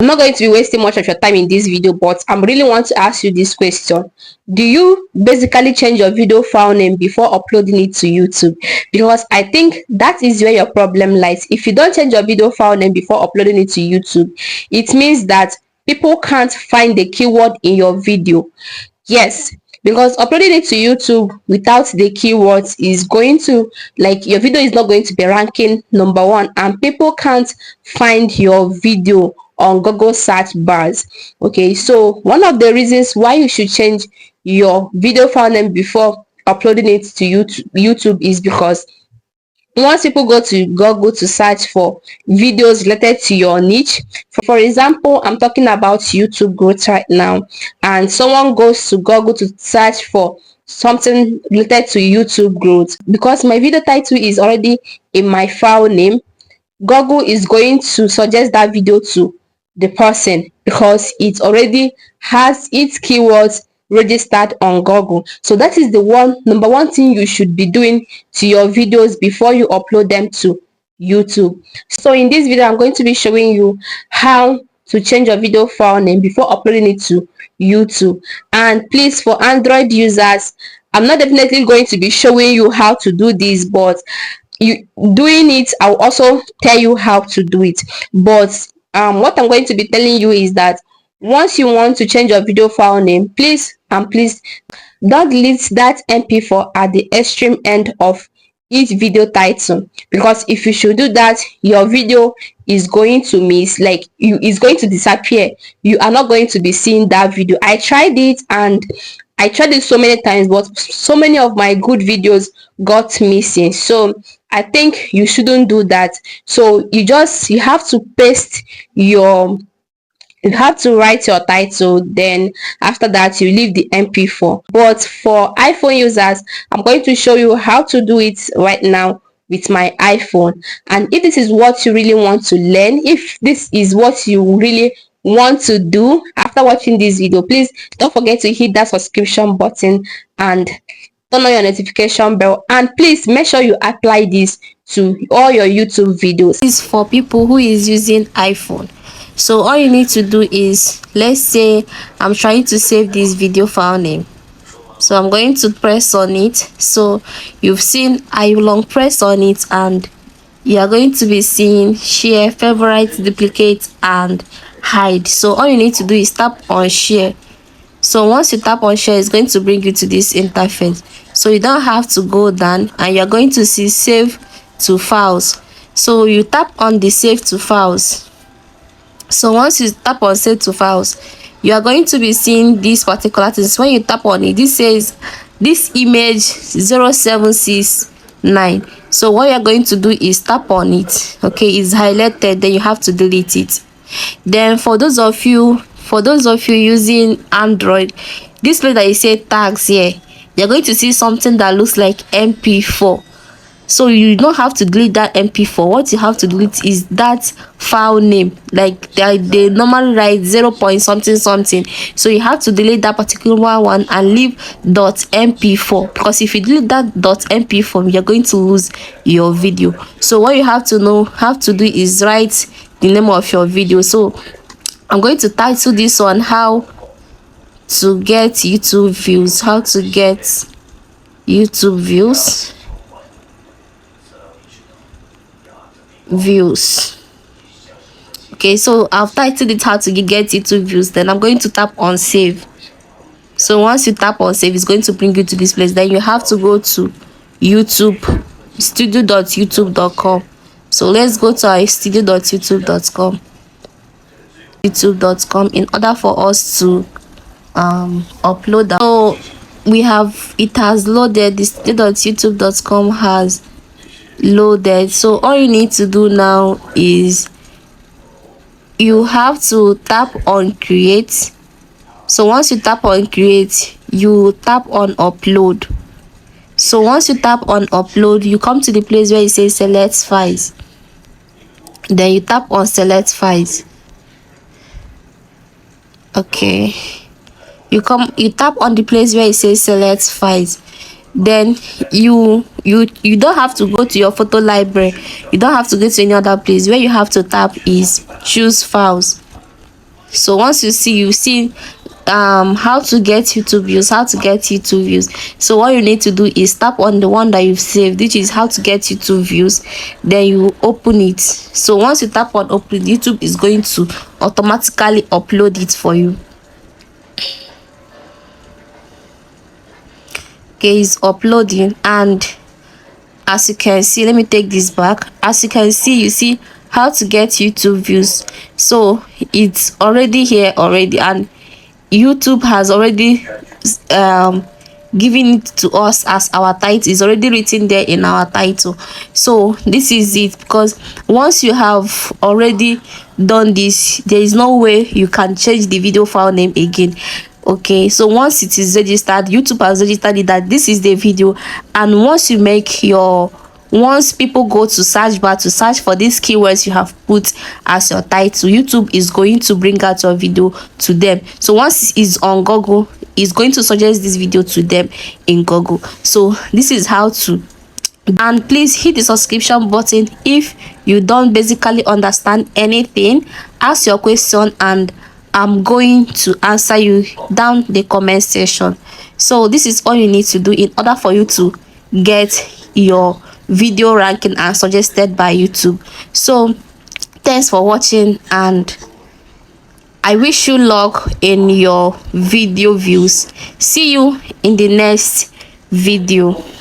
I'm not going to be wasting much of your time in this video, but I really want to ask you this question. Do you basically change your video file name before uploading it to YouTube? Because I think that is where your problem lies. If you don't change your video file name before uploading it to YouTube, it means that people can't find the keyword in your video. Yes, because uploading it to YouTube without the keywords is going to, like, your video is not going to be ranking number one, and people can't find your video on Google search bars. Okay, so one of the reasons why you should change your video file name before uploading it to YouTube is because once people go to Google to search for videos related to your niche, for example, I'm talking about YouTube growth right now, and someone goes to Google to search for something related to YouTube growth, because my video title is already in my file name, Google is going to suggest that video to the person because it already has its keywords registered on Google. So that is the number one thing you should be doing to your videos before you upload them to YouTube. So in this video, I'm going to be showing you how to change your video file name before uploading it to YouTube. And please, for Android users, I'm not definitely going to be showing you how to do this, but you doing it, I'll also tell you how to do it. But what I'm going to be telling you is that once you want to change your video file name, please don't delete that mp4 at the extreme end of each video title, because if you should do that, your video is going to miss, like, is going to disappear. You are not going to be seeing that video. I tried it so many times, but so many of my good videos got missing. So I think you shouldn't do that. So you have to paste your you have to write your title, then after that you leave the mp4. But for iPhone users, I'm going to show you how to do it right now with my iPhone. And if this is what you really want to learn, if this is what you really want to do after watching this video, please don't forget to hit that subscription button and turn on your notification bell, and please make sure you apply this to all your YouTube videos. This is for people who is using iPhone. So all you need to do is, let's say I'm trying to save this video file name, so I'm going to press on it. So you've seen I long press on it, and you are going to be seeing share, favorite, duplicate, and hide. So all you need to do is tap on share. So once you tap on share, it's going to bring you to this interface. So you don't have to go down, and you're going to see save to files. So you tap on the save to files. So once you tap on save to files, you are going to be seeing these particular things. When you tap on it, this says this image 0769. So what you're going to do is tap on it. Okay, it's highlighted, then you have to delete it. Then for those of you using Android, this place that you say tags here, you're going to see something that looks like mp4. So you don't have to delete that mp4. What you have to delete is that file name, like they normally write 0 point something something. So you have to delete that particular one and leave .mp4, because if you delete that .mp4, you're going to lose your video. So what you have to do is write the name of your video. So I'm going to title this one how to get YouTube views. How to get YouTube views. Okay, so I've titled it how to get YouTube views. Then I'm going to tap on save. So once you tap on save, it's going to bring you to this place. Then you have to go to YouTube, studio.youtube.com. So let's go to our studio.youtube.com in order for us to upload that. So it has loaded. The studio.youtube.com has loaded. So all you need to do now is you have to tap on create. So once you tap on create, you tap on upload. So once you tap on upload, you come to the place where it says select files. Then you tap on select files. Okay, you tap on the place where it says select files. Then you don't have to go to your photo library. You don't have to go to any other place. Where you have to tap is choose files. So once you see how to get YouTube views, so what you need to do is tap on the one that you've saved, which is how to get YouTube views. Then you open it. So once you tap on open, YouTube is going to automatically upload it for you. Okay, it's uploading, and as you can see, let me take this back. As you can see, you see how to get YouTube views. So it's already here already, and YouTube has already given it to us as our title. Is already written there in our title. So this is it, because once you have already done this, there is no way you can change the video file name again. Okay, so once it is registered, YouTube has registered it that this is the video, and once you make your once people go to search bar to search for these keywords you have put as your title, YouTube is going to bring out your video to them. So once it's on Google, it's going to suggest this video to them in Google. So this is how to. And please hit the subscription button if you don't basically understand anything. Ask your question and I'm going to answer you down the comment section. So this is all you need to do in order for you to get your video ranking and suggested by YouTube. So thanks for watching, and I wish you luck in your video views. See you in the next video.